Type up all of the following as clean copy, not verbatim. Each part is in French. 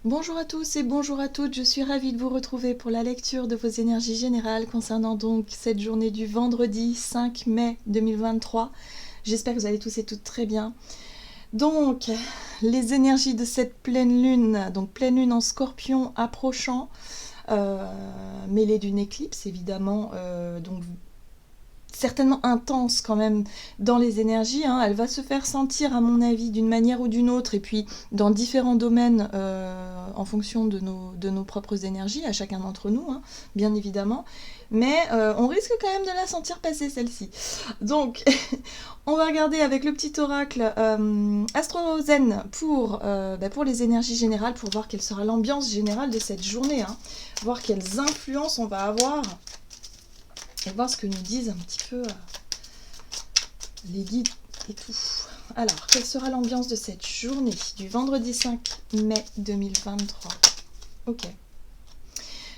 Bonjour à tous et bonjour à toutes, je suis ravie de vous retrouver pour la lecture de vos énergies générales concernant donc cette journée du vendredi 5 mai 2023. J'espère que vous allez tous et toutes très bien. Donc, les énergies de cette pleine lune, donc pleine lune en scorpion approchant, mêlée d'une éclipse évidemment, donc certainement intense quand même dans les énergies, hein. Elle va se faire sentir à mon avis d'une manière ou d'une autre et puis dans différents domaines en fonction de nos propres énergies, à chacun d'entre nous, hein, bien évidemment, mais on risque quand même de la sentir passer celle-ci. Donc on va regarder avec le petit oracle Astro-Zen pour les énergies générales, pour voir quelle sera l'ambiance générale de cette journée, hein. Voir quelles influences on va avoir et voir ce que nous disent un petit peu les guides et tout. Alors, quelle sera l'ambiance de cette journée du vendredi 5 mai 2023? Ok.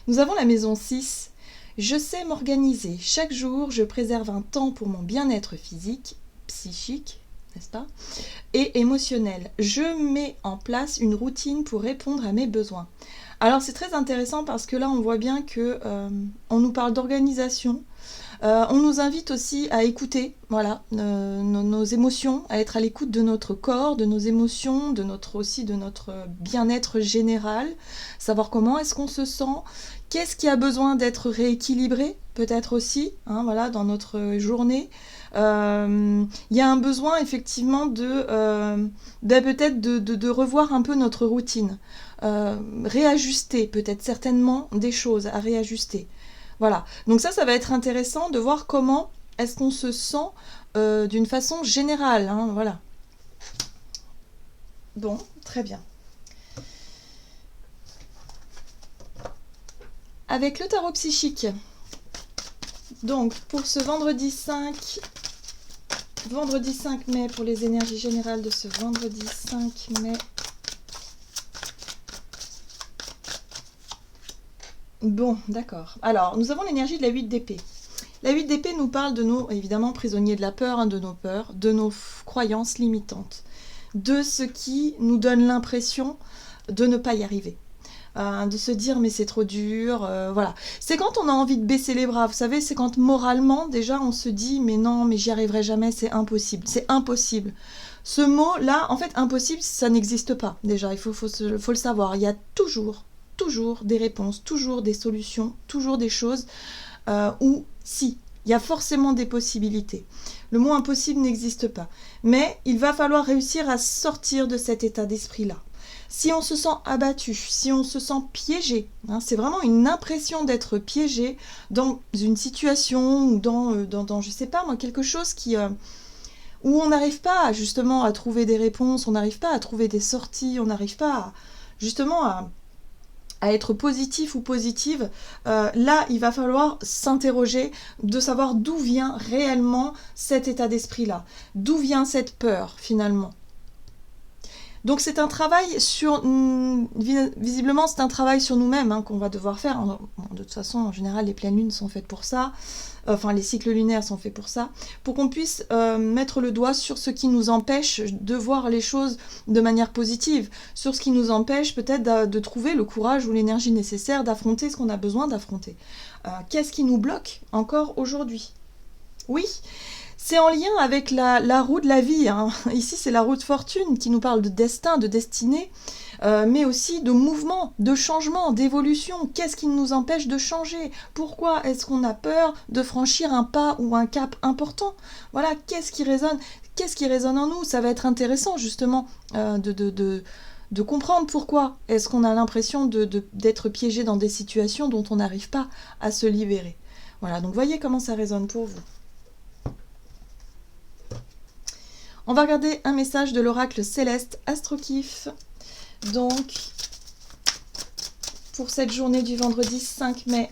Nous avons la maison 6. Je sais m'organiser. Chaque jour, je préserve un temps pour mon bien-être physique, psychique, n'est-ce pas, et émotionnel. Je mets en place une routine pour répondre à mes besoins. Alors, c'est très intéressant parce que là, on voit bien que on nous parle d'organisation. On nous invite aussi à écouter, voilà, nos émotions, à être à l'écoute de notre corps, de nos émotions, de notre bien-être général, savoir comment est-ce qu'on se sent, qu'est-ce qui a besoin d'être rééquilibré, peut-être aussi, hein, voilà, dans notre journée. Il y a un besoin effectivement peut-être de revoir un peu notre routine, réajuster peut-être certainement des choses à réajuster. Voilà, donc ça va être intéressant de voir comment est-ce qu'on se sent d'une façon générale, hein, voilà. Bon, très bien. Avec le tarot psychique, donc pour ce vendredi 5 mai, pour les énergies générales de ce vendredi 5 mai. Bon, d'accord. Alors, nous avons l'énergie de la 8 d'épée. La 8 d'épée nous parle de nos, évidemment, prisonniers de la peur, hein, de nos peurs, de nos croyances limitantes, de ce qui nous donne l'impression de ne pas y arriver. De se dire mais c'est trop dur, voilà. C'est quand on a envie de baisser les bras, vous savez, c'est quand moralement déjà on se dit mais non, mais j'y arriverai jamais, c'est impossible, c'est impossible. Ce mot-là, en fait, impossible, ça n'existe pas déjà, il faut le savoir. Il y a toujours des réponses, toujours des solutions, toujours des choses où si, il y a forcément des possibilités. Le mot impossible n'existe pas. Mais il va falloir réussir à sortir de cet état d'esprit-là. Si on se sent abattu, si on se sent piégé, hein, c'est vraiment une impression d'être piégé dans une situation ou dans je sais pas moi, quelque chose où on n'arrive pas justement à trouver des réponses, on n'arrive pas à trouver des sorties, on n'arrive pas justement à être positif ou positive, là il va falloir s'interroger de savoir d'où vient réellement cet état d'esprit-là, d'où vient cette peur finalement. Donc c'est un travail sur, visiblement c'est un travail sur nous-mêmes, hein, qu'on va devoir faire. De toute façon, en général, les pleines lunes sont faites pour ça, enfin les cycles lunaires sont faits pour ça, pour qu'on puisse mettre le doigt sur ce qui nous empêche de voir les choses de manière positive, sur ce qui nous empêche peut-être de trouver le courage ou l'énergie nécessaire d'affronter ce qu'on a besoin d'affronter. Qu'est-ce qui nous bloque encore aujourd'hui? Oui, c'est en lien avec la roue de la vie, hein. Ici, c'est la roue de fortune qui nous parle de destin, de destinée, mais aussi de mouvement, de changement, d'évolution. Qu'est-ce qui nous empêche de changer? Pourquoi est-ce qu'on a peur de franchir un pas ou un cap important? Voilà, qu'est-ce qui résonne en nous? Ça va être intéressant, justement, de comprendre pourquoi est-ce qu'on a l'impression d'être piégé dans des situations dont on n'arrive pas à se libérer. Voilà, donc voyez comment ça résonne pour vous. On va regarder un message de l'oracle céleste Astrokif. Donc, pour cette journée du vendredi 5 mai.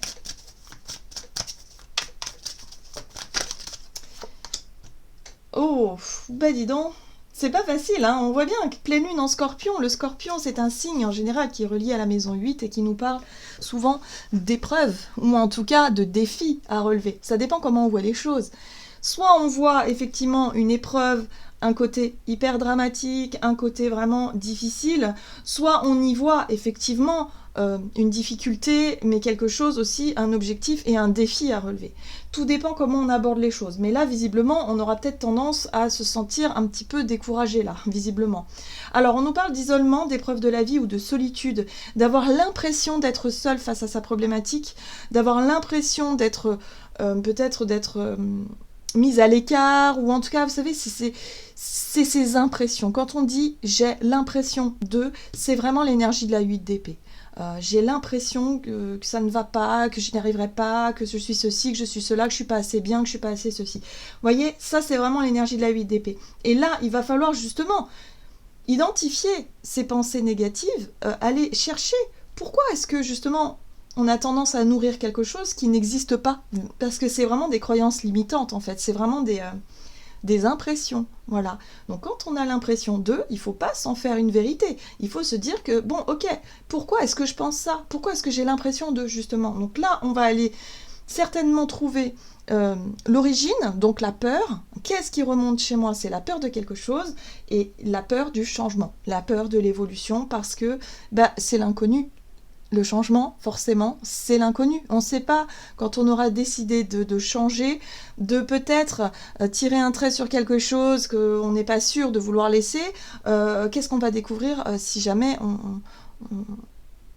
Oh, bah dis donc, c'est pas facile, hein. On voit bien que pleine lune en scorpion, le scorpion c'est un signe en général qui est relié à la maison 8 et qui nous parle souvent d'épreuves, ou en tout cas de défis à relever. Ça dépend comment on voit les choses. Soit on voit effectivement une épreuve, un côté hyper dramatique, un côté vraiment difficile, soit on y voit effectivement une difficulté, mais quelque chose aussi, un objectif et un défi à relever. Tout dépend comment on aborde les choses. Mais là, visiblement, on aura peut-être tendance à se sentir un petit peu découragé, là, visiblement. Alors, on nous parle d'isolement, d'épreuve de la vie ou de solitude, d'avoir l'impression d'être seul face à sa problématique, d'avoir l'impression d'être, peut-être d'être mise à l'écart, ou en tout cas, vous savez, c'est ces impressions. Quand on dit « j'ai l'impression de », c'est vraiment l'énergie de la 8 d'épée. J'ai l'impression que ça ne va pas, que je n'y arriverai pas, que je suis ceci, que je suis cela, que je suis pas assez bien, que je suis pas assez ceci. Vous voyez, ça c'est vraiment l'énergie de la 8 d'épée. Et là, il va falloir justement identifier ces pensées négatives, aller chercher pourquoi est-ce que justement on a tendance à nourrir quelque chose qui n'existe pas. Parce que c'est vraiment des croyances limitantes en fait, c'est vraiment des impressions, voilà. Donc quand on a l'impression de, il faut pas s'en faire une vérité. Il faut se dire que, bon, ok, pourquoi est-ce que je pense ça? Pourquoi est-ce que j'ai l'impression de, justement? Donc là, on va aller certainement trouver l'origine, donc la peur. Qu'est-ce qui remonte chez moi? C'est la peur de quelque chose et la peur du changement, la peur de l'évolution, parce que c'est l'inconnu. Le changement, forcément, c'est l'inconnu. On ne sait pas, quand on aura décidé de changer, de peut-être tirer un trait sur quelque chose qu'on n'est pas sûr de vouloir laisser, qu'est-ce qu'on va découvrir si jamais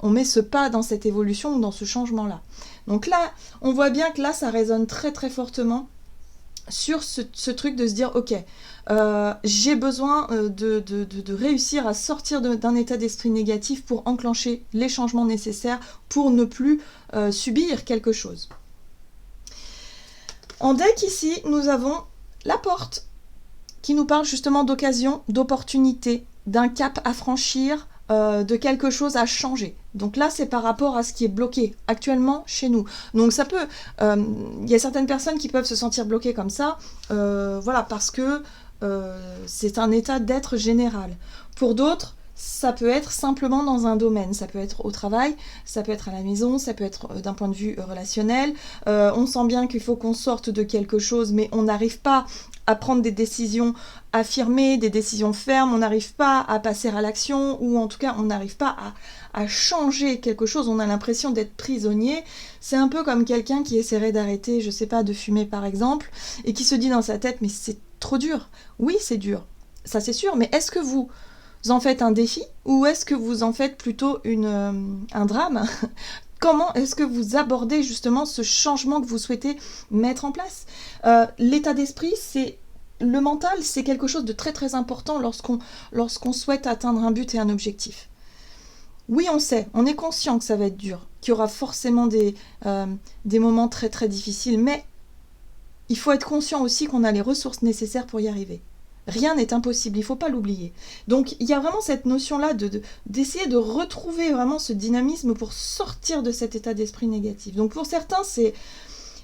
on met ce pas dans cette évolution ou dans ce changement-là. Donc là, on voit bien que là, ça résonne très très fortement sur ce truc de se dire, ok, j'ai besoin de réussir à sortir d'un état d'esprit négatif pour enclencher les changements nécessaires pour ne plus subir quelque chose. En deck ici, nous avons la porte qui nous parle justement d'occasion, d'opportunité, d'un cap à franchir, de quelque chose à changer. Donc là, c'est par rapport à ce qui est bloqué actuellement chez nous. Donc ça peut... y a certaines personnes qui peuvent se sentir bloquées comme ça, voilà, parce que c'est un état d'être général. Pour d'autres, ça peut être simplement dans un domaine. Ça peut être au travail, ça peut être à la maison, ça peut être d'un point de vue relationnel. On sent bien qu'il faut qu'on sorte de quelque chose, mais on n'arrive pas à prendre des décisions affirmées, des décisions fermes, on n'arrive pas à passer à l'action, ou en tout cas on n'arrive pas à changer quelque chose, on a l'impression d'être prisonnier. C'est un peu comme quelqu'un qui essaierait d'arrêter, je sais pas, de fumer par exemple, et qui se dit dans sa tête, mais c'est trop dur. Oui, c'est dur, ça c'est sûr, mais est-ce que vous en faites un défi, ou est-ce que vous en faites plutôt un drame? Comment est-ce que vous abordez justement ce changement que vous souhaitez mettre en place? L'état d'esprit, le mental, c'est quelque chose de très très important lorsqu'on souhaite atteindre un but et un objectif. Oui, on sait, on est conscient que ça va être dur, qu'il y aura forcément des moments très très difficiles, mais il faut être conscient aussi qu'on a les ressources nécessaires pour y arriver. Rien n'est impossible, il ne faut pas l'oublier. Donc il y a vraiment cette notion-là d'essayer de retrouver vraiment ce dynamisme pour sortir de cet état d'esprit négatif. Donc pour certains, c'est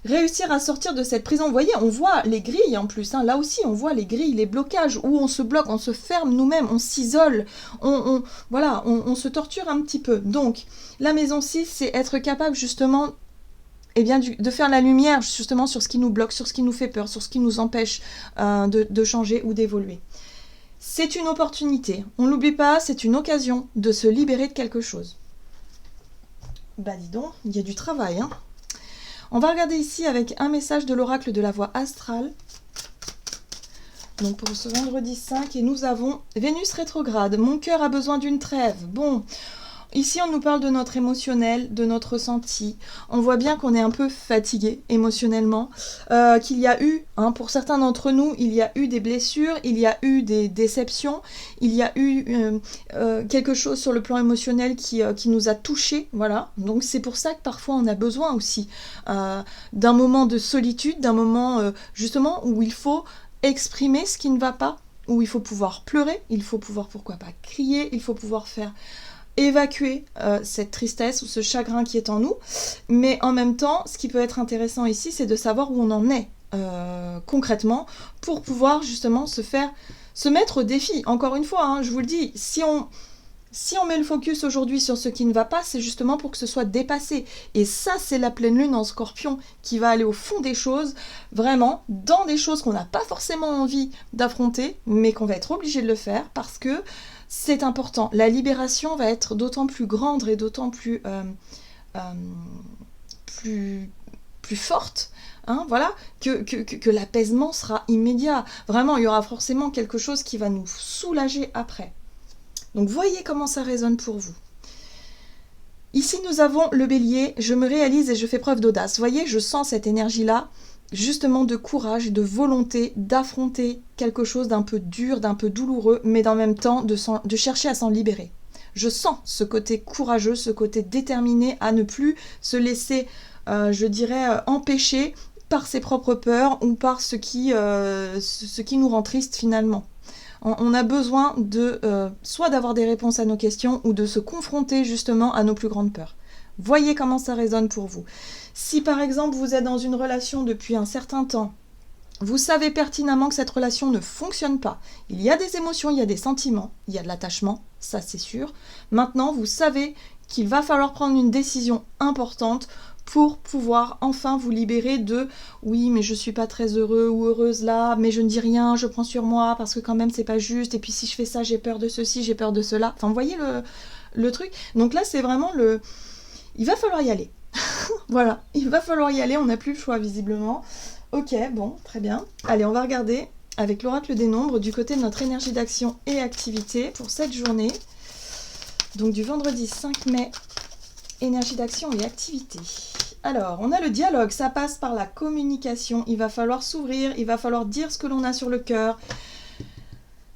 réussir à sortir de cette prison. Vous voyez, on voit les grilles en plus, hein. Là aussi on voit les grilles, les blocages, où on se bloque, on se ferme nous-mêmes, on s'isole, voilà, on se torture un petit peu. Donc la maison 6, c'est être capable justement de faire la lumière justement sur ce qui nous bloque, sur ce qui nous fait peur, sur ce qui nous empêche de changer ou d'évoluer. C'est une opportunité, on ne l'oublie pas, c'est une occasion de se libérer de quelque chose. Dis donc, il y a du travail, hein. On va regarder ici avec un message de l'oracle de la voie astrale. Donc pour ce vendredi 5, et nous avons Vénus rétrograde. Mon cœur a besoin d'une trêve. Bon... Ici, on nous parle de notre émotionnel, de notre ressenti. On voit bien qu'on est un peu fatigué émotionnellement, qu'il y a eu, pour certains d'entre nous, il y a eu des blessures, il y a eu des déceptions, il y a eu quelque chose sur le plan émotionnel qui nous a touchés, voilà. Donc c'est pour ça que parfois on a besoin aussi d'un moment de solitude, d'un moment justement où il faut exprimer ce qui ne va pas, où il faut pouvoir pleurer, il faut pouvoir, pourquoi pas, crier, il faut pouvoir faire... évacuer cette tristesse ou ce chagrin qui est en nous, mais en même temps, ce qui peut être intéressant ici, c'est de savoir où on en est concrètement pour pouvoir justement se mettre au défi. Encore une fois, je vous le dis, si Si on met le focus aujourd'hui sur ce qui ne va pas, c'est justement pour que ce soit dépassé. Et ça, c'est la pleine lune en Scorpion qui va aller au fond des choses, vraiment, dans des choses qu'on n'a pas forcément envie d'affronter, mais qu'on va être obligé de le faire parce que c'est important. La libération va être d'autant plus grande et d'autant plus forte, hein, voilà, que l'apaisement sera immédiat. Vraiment, il y aura forcément quelque chose qui va nous soulager après. Donc voyez comment ça résonne pour vous. Ici, nous avons le bélier, je me réalise et je fais preuve d'audace. Voyez, je sens cette énergie-là, justement de courage, de volonté d'affronter quelque chose d'un peu dur, d'un peu douloureux, mais en même temps de chercher à s'en libérer. Je sens ce côté courageux, ce côté déterminé à ne plus se laisser, je dirais, empêcher par ses propres peurs ou par ce qui nous rend triste finalement. On a besoin de soit d'avoir des réponses à nos questions ou de se confronter justement à nos plus grandes peurs. Voyez comment ça résonne pour vous. Si par exemple vous êtes dans une relation depuis un certain temps, vous savez pertinemment que cette relation ne fonctionne pas. Il y a des émotions, il y a des sentiments, il y a de l'attachement, ça c'est sûr. Maintenant, vous savez qu'il va falloir prendre une décision importante pour pouvoir enfin vous libérer de « oui, mais je suis pas très heureux ou heureuse là, mais je ne dis rien, je prends sur moi parce que quand même c'est pas juste, et puis si je fais ça, j'ai peur de ceci, j'ai peur de cela. » Enfin, vous voyez le truc. Donc là, c'est vraiment le... Il va falloir y aller. Voilà, il va falloir y aller, on n'a plus le choix visiblement. Ok, bon, très bien. Allez, on va regarder avec l'oracle des nombres du côté de notre énergie d'action et activité pour cette journée. Donc du vendredi 5 mai, énergie d'action et activité. Alors, on a le dialogue, ça passe par la communication. Il va falloir s'ouvrir, il va falloir dire ce que l'on a sur le cœur.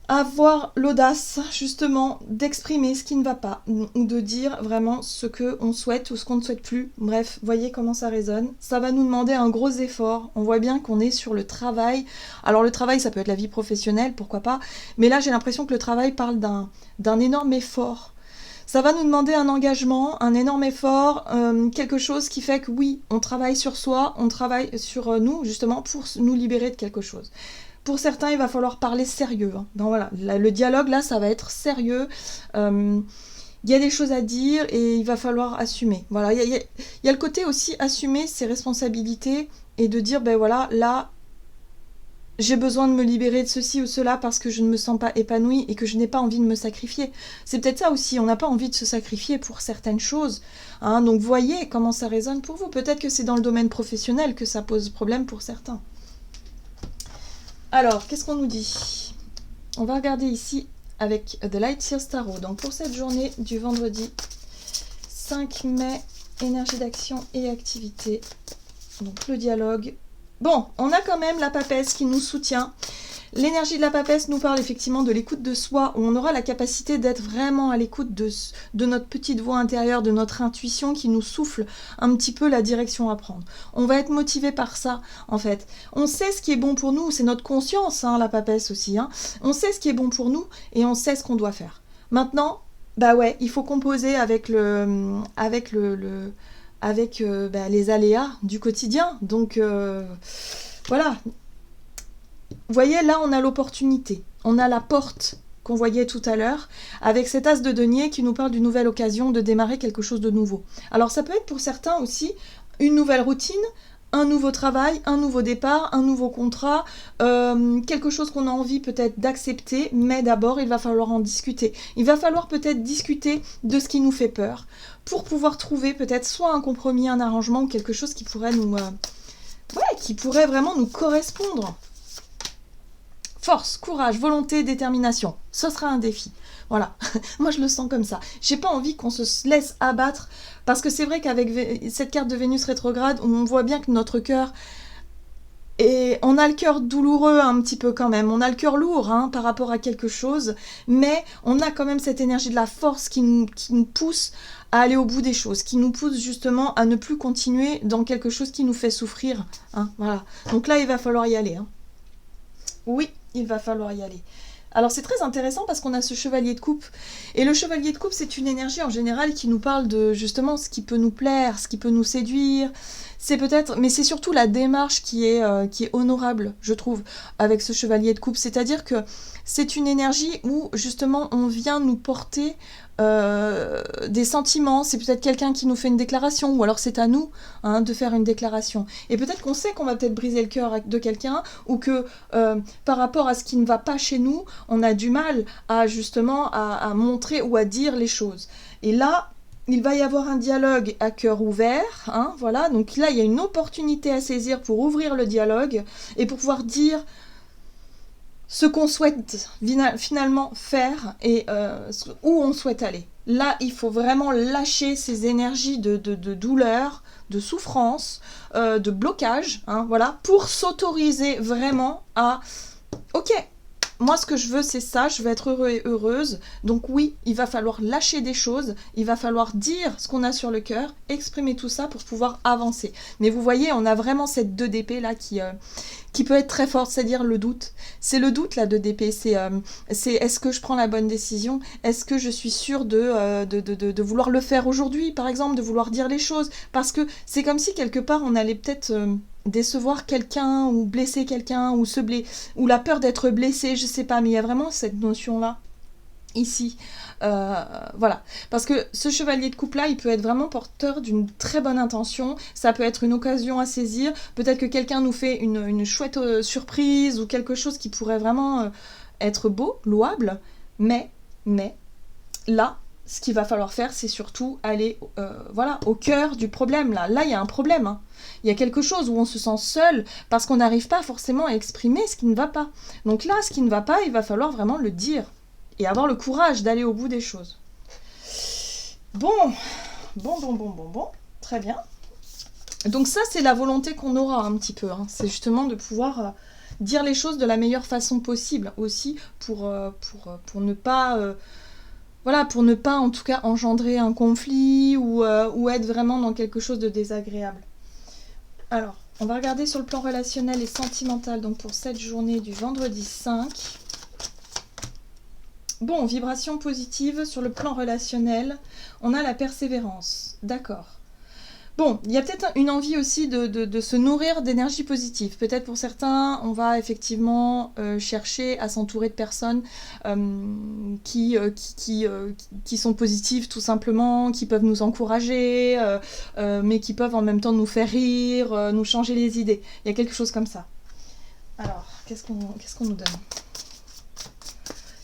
Avoir l'audace, justement, d'exprimer ce qui ne va pas, ou de dire vraiment ce qu'on souhaite ou ce qu'on ne souhaite plus. Bref, voyez comment ça résonne. Ça va nous demander un gros effort. On voit bien qu'on est sur le travail. Alors le travail, ça peut être la vie professionnelle, pourquoi pas. Mais là, j'ai l'impression que le travail parle d'un énorme effort. Ça va nous demander un engagement, un énorme effort, quelque chose qui fait que oui, on travaille sur soi, on travaille sur nous, justement, pour nous libérer de quelque chose. Pour certains, il va falloir parler sérieux. Hein. Donc voilà, le dialogue, là, ça va être sérieux. Il y a des choses à dire et il va falloir assumer. Voilà, il y a le côté aussi assumer ses responsabilités et de dire, ben voilà, là, j'ai besoin de me libérer de ceci ou cela parce que je ne me sens pas épanouie et que je n'ai pas envie de me sacrifier. C'est peut-être ça aussi, on n'a pas envie de se sacrifier pour certaines choses. Hein. Donc voyez comment ça résonne pour vous. Peut-être que c'est dans le domaine professionnel que ça pose problème pour certains. Alors, qu'est-ce qu'on nous dit? On va regarder ici avec The Light Seers Tarot. Donc pour cette journée du vendredi 5 mai, énergie d'action et activité. Donc le dialogue. Bon, on a quand même la papesse qui nous soutient. L'énergie de la papesse nous parle effectivement de l'écoute de soi, où on aura la capacité d'être vraiment à l'écoute de notre petite voix intérieure, de notre intuition qui nous souffle un petit peu la direction à prendre. On va être motivé par ça, en fait. On sait ce qui est bon pour nous, c'est notre conscience, hein, la papesse aussi. Hein. On sait ce qui est bon pour nous et on sait ce qu'on doit faire. Maintenant, bah ouais, il faut composer avec les aléas du quotidien. Donc voilà. Vous voyez, là, on a l'opportunité. On a la porte qu'on voyait tout à l'heure, avec cet as de denier qui nous parle d'une nouvelle occasion de démarrer quelque chose de nouveau. Alors, ça peut être pour certains aussi une nouvelle routine, un nouveau travail, un nouveau départ, un nouveau contrat, quelque chose qu'on a envie peut-être d'accepter, mais d'abord, il va falloir en discuter. Il va falloir peut-être discuter de ce qui nous fait peur, pour pouvoir trouver peut-être soit un compromis, un arrangement, ou quelque chose qui pourrait qui pourrait vraiment nous correspondre. Force, courage, volonté, détermination. Ce sera un défi. Voilà. Moi, je le sens comme ça. J'ai pas envie qu'on se laisse abattre parce que c'est vrai qu'avec cette carte de Vénus rétrograde, on voit bien que notre cœur et on a le cœur douloureux un petit peu quand même. On a le cœur lourd hein, par rapport à quelque chose, mais on a quand même cette énergie de la force qui nous pousse à aller au bout des choses, qui nous pousse justement à ne plus continuer dans quelque chose qui nous fait souffrir. Hein, voilà. Donc là, il va falloir y aller. Hein. Oui, il va falloir y aller. Alors c'est très intéressant parce qu'on a ce chevalier de coupe. Et le chevalier de coupe, c'est une énergie en général qui nous parle de justement ce qui peut nous plaire, ce qui peut nous séduire. c'est peut-être, mais c'est surtout la démarche qui est honorable, je trouve, avec ce chevalier de coupe. C'est-à-dire que c'est une énergie où, justement, on vient nous porter des sentiments. C'est peut-être quelqu'un qui nous fait une déclaration, ou alors c'est à nous de faire une déclaration. Et peut-être qu'on sait qu'on va peut-être briser le cœur de quelqu'un, ou que par rapport à ce qui ne va pas chez nous, on a du mal à, justement, à montrer ou à dire les choses. Et là, il va y avoir un dialogue à cœur ouvert, voilà. Donc là, il y a une opportunité à saisir pour ouvrir le dialogue et pour pouvoir dire ce qu'on souhaite finalement faire et où on souhaite aller. Là, il faut vraiment lâcher ces énergies de douleur, de souffrance, de blocage, voilà, pour s'autoriser vraiment à « Ok, moi, ce que je veux, c'est ça, je veux être heureux et heureuse. Donc oui, il va falloir lâcher des choses, il va falloir dire ce qu'on a sur le cœur, exprimer tout ça pour pouvoir avancer. » Mais vous voyez, on a vraiment cette 2 d'épée là qui peut être très forte, c'est-à-dire le doute. C'est le doute, la 2 d'épée. C'est est-ce que je prends la bonne décision? Est-ce que je suis sûre de vouloir le faire aujourd'hui, par exemple, de vouloir dire les choses? Parce que c'est comme si, quelque part, on allait peut-être décevoir quelqu'un, ou blesser quelqu'un, ou la peur d'être blessé, je sais pas, mais il y a vraiment cette notion-là, ici. Voilà, parce que ce chevalier de coupe là, il peut être vraiment porteur d'une très bonne intention, ça peut être une occasion à saisir, peut-être que quelqu'un nous fait une chouette surprise, ou quelque chose qui pourrait vraiment être beau, louable, mais là, ce qu'il va falloir faire, c'est surtout aller voilà, au cœur du problème. Là, il y a un problème, Il y a quelque chose où on se sent seul, parce qu'on n'arrive pas forcément à exprimer ce qui ne va pas. Donc là, ce qui ne va pas, il va falloir vraiment le dire, et avoir le courage d'aller au bout des choses. Bon, très bien. Donc ça, c'est la volonté qu'on aura un petit peu, c'est justement de pouvoir dire les choses de la meilleure façon possible, aussi, pour ne pas... voilà, pour ne pas en tout cas engendrer un conflit, ou être vraiment dans quelque chose de désagréable. Alors, on va regarder sur le plan relationnel et sentimental, donc pour cette journée du vendredi 5. Bon, vibration positive sur le plan relationnel, on a la persévérance, d'accord. Bon, il y a peut-être une envie aussi de se nourrir d'énergie positive. Peut-être pour certains, on va effectivement chercher à s'entourer de personnes qui sont positives tout simplement, qui peuvent nous encourager, mais qui peuvent en même temps nous faire rire, nous changer les idées. Il y a quelque chose comme ça. Alors, qu'est-ce qu'on nous donne ?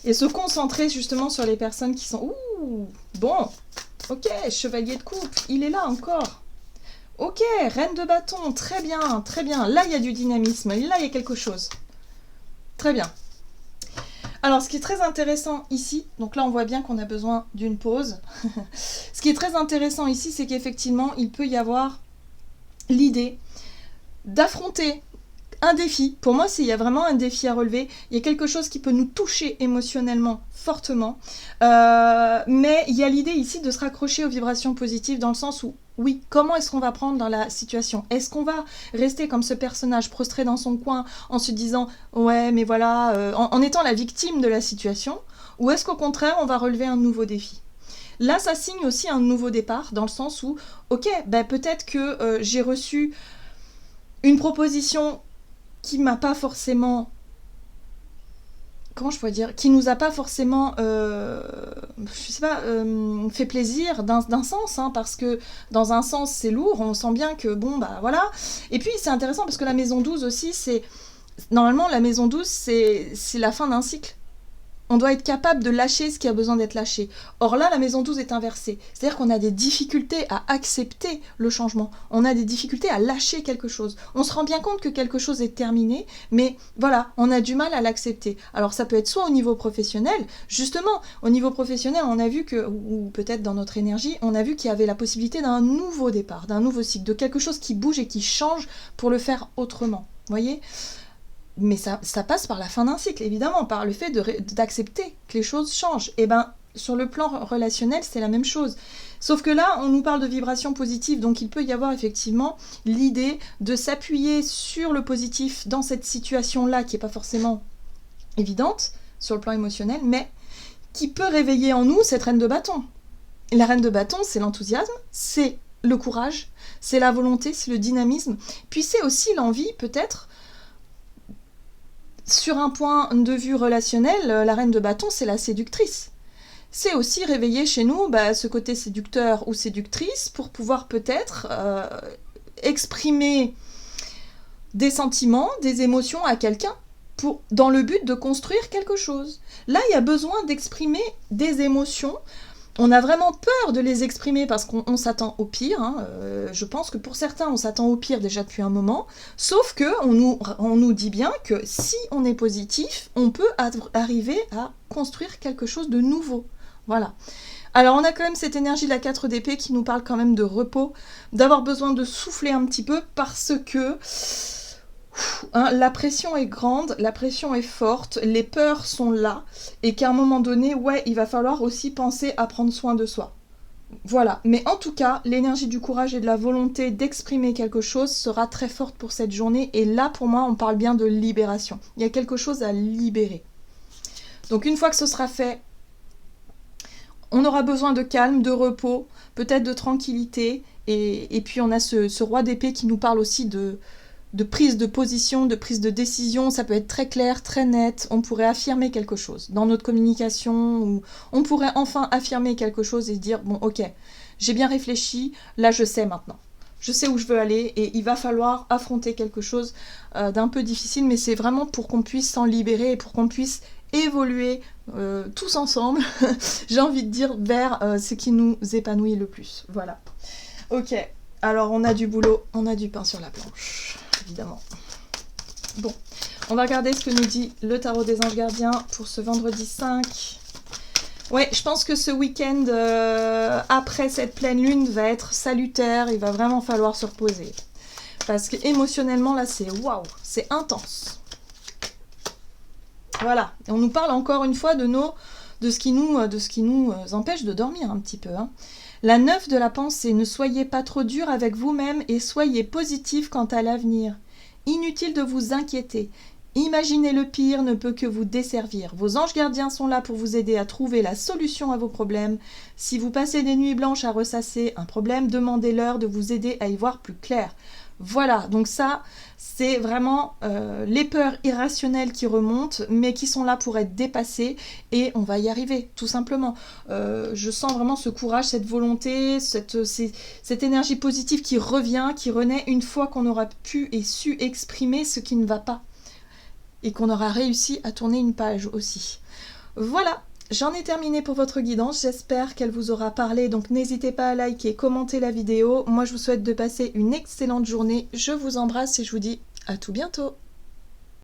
Et se concentrer justement sur les personnes qui sont... Ouh, bon, ok, chevalier de coupe, il est là encore. Ok, reine de bâton, très bien, très bien. Là, il y a du dynamisme, là, il y a quelque chose. Très bien. Alors, ce qui est très intéressant ici, donc là, on voit bien qu'on a besoin d'une pause. Ce qui est très intéressant ici, c'est qu'effectivement, il peut y avoir l'idée d'affronter un défi. Pour moi, il y a vraiment un défi à relever. Il y a quelque chose qui peut nous toucher émotionnellement fortement. Mais il y a l'idée ici de se raccrocher aux vibrations positives, dans le sens où, oui, comment est-ce qu'on va prendre dans la situation? Est-ce qu'on va rester comme ce personnage prostré dans son coin en se disant « ouais, mais voilà en étant la victime de la situation, ou est-ce qu'au contraire, on va relever un nouveau défi? Là, ça signe aussi un nouveau départ, dans le sens où, ok, peut-être que j'ai reçu une proposition qui m'a pas forcément... Comment je pourrais dire? Qui nous a pas forcément, je sais pas, fait plaisir d'un sens, parce que dans un sens c'est lourd, on sent bien que bon, voilà. Et puis c'est intéressant parce que la maison 12 aussi, c'est... Normalement, la maison 12, c'est la fin d'un cycle. On doit être capable de lâcher ce qui a besoin d'être lâché. Or là, la maison 12 est inversée. C'est-à-dire qu'on a des difficultés à accepter le changement. On a des difficultés à lâcher quelque chose. On se rend bien compte que quelque chose est terminé, mais voilà, on a du mal à l'accepter. Alors ça peut être soit au niveau professionnel, justement, au niveau professionnel, on a vu que, ou peut-être dans notre énergie, on a vu qu'il y avait la possibilité d'un nouveau départ, d'un nouveau cycle, de quelque chose qui bouge et qui change pour le faire autrement. Vous voyez ? Mais ça passe par la fin d'un cycle, évidemment, par le fait d'accepter que les choses changent. Et sur le plan relationnel, c'est la même chose. Sauf que là, on nous parle de vibration positive, donc il peut y avoir effectivement l'idée de s'appuyer sur le positif dans cette situation-là, qui n'est pas forcément évidente sur le plan émotionnel, mais qui peut réveiller en nous cette reine de bâton. La reine de bâton, c'est l'enthousiasme, c'est le courage, c'est la volonté, c'est le dynamisme. Puis c'est aussi l'envie, peut-être, sur un point de vue relationnel, la reine de bâton, c'est la séductrice. C'est aussi réveiller chez nous ce côté séducteur ou séductrice pour pouvoir peut-être exprimer des sentiments, des émotions à quelqu'un dans le but de construire quelque chose. Là, il y a besoin d'exprimer des émotions. On a vraiment peur de les exprimer parce qu'on s'attend au pire. Je pense que pour certains, on s'attend au pire déjà depuis un moment. Sauf qu'on nous dit bien que si on est positif, on peut arriver à construire quelque chose de nouveau. Voilà. Alors on a quand même cette énergie de la 4 d'épée qui nous parle quand même de repos, d'avoir besoin de souffler un petit peu parce que la pression est grande, la pression est forte, les peurs sont là et qu'à un moment donné, il va falloir aussi penser à prendre soin de soi. Voilà, mais en tout cas, l'énergie du courage et de la volonté d'exprimer quelque chose sera très forte pour cette journée et là pour moi on parle bien de libération. Il y a quelque chose à libérer. Donc une fois que ce sera fait, on aura besoin de calme, de repos, peut-être de tranquillité et puis on a ce roi d'épée qui nous parle aussi de prise de position, de prise de décision, ça peut être très clair, très net, on pourrait affirmer quelque chose dans notre communication, ou on pourrait enfin affirmer quelque chose et se dire, bon ok, j'ai bien réfléchi, là je sais maintenant, je sais où je veux aller et il va falloir affronter quelque chose d'un peu difficile, mais c'est vraiment pour qu'on puisse s'en libérer et pour qu'on puisse évoluer tous ensemble, j'ai envie de dire, vers ce qui nous épanouit le plus. Voilà. Ok, alors on a du boulot, on a du pain sur la planche. Évidemment. Bon, on va regarder ce que nous dit le tarot des anges gardiens pour ce vendredi 5. Ouais, je pense que ce week-end après cette pleine lune va être salutaire, il va vraiment falloir se reposer. Parce que émotionnellement là c'est waouh, c'est intense. Voilà, et on nous parle encore une fois de ce qui nous empêche de dormir un petit peu. La 9 de la pensée, ne soyez pas trop dur avec vous-même et soyez positif quant à l'avenir. Inutile de vous inquiéter. Imaginer le pire ne peut que vous desservir. Vos anges gardiens sont là pour vous aider à trouver la solution à vos problèmes. Si vous passez des nuits blanches à ressasser un problème, demandez-leur de vous aider à y voir plus clair. Voilà, donc ça, c'est vraiment les peurs irrationnelles qui remontent, mais qui sont là pour être dépassées, et on va y arriver, tout simplement. Je sens vraiment ce courage, cette volonté, cette énergie positive qui revient, qui renaît une fois qu'on aura pu et su exprimer ce qui ne va pas, et qu'on aura réussi à tourner une page aussi. Voilà. J'en ai terminé pour votre guidance, j'espère qu'elle vous aura parlé, donc n'hésitez pas à liker, commenter la vidéo. Moi je vous souhaite de passer une excellente journée, je vous embrasse et je vous dis à tout bientôt.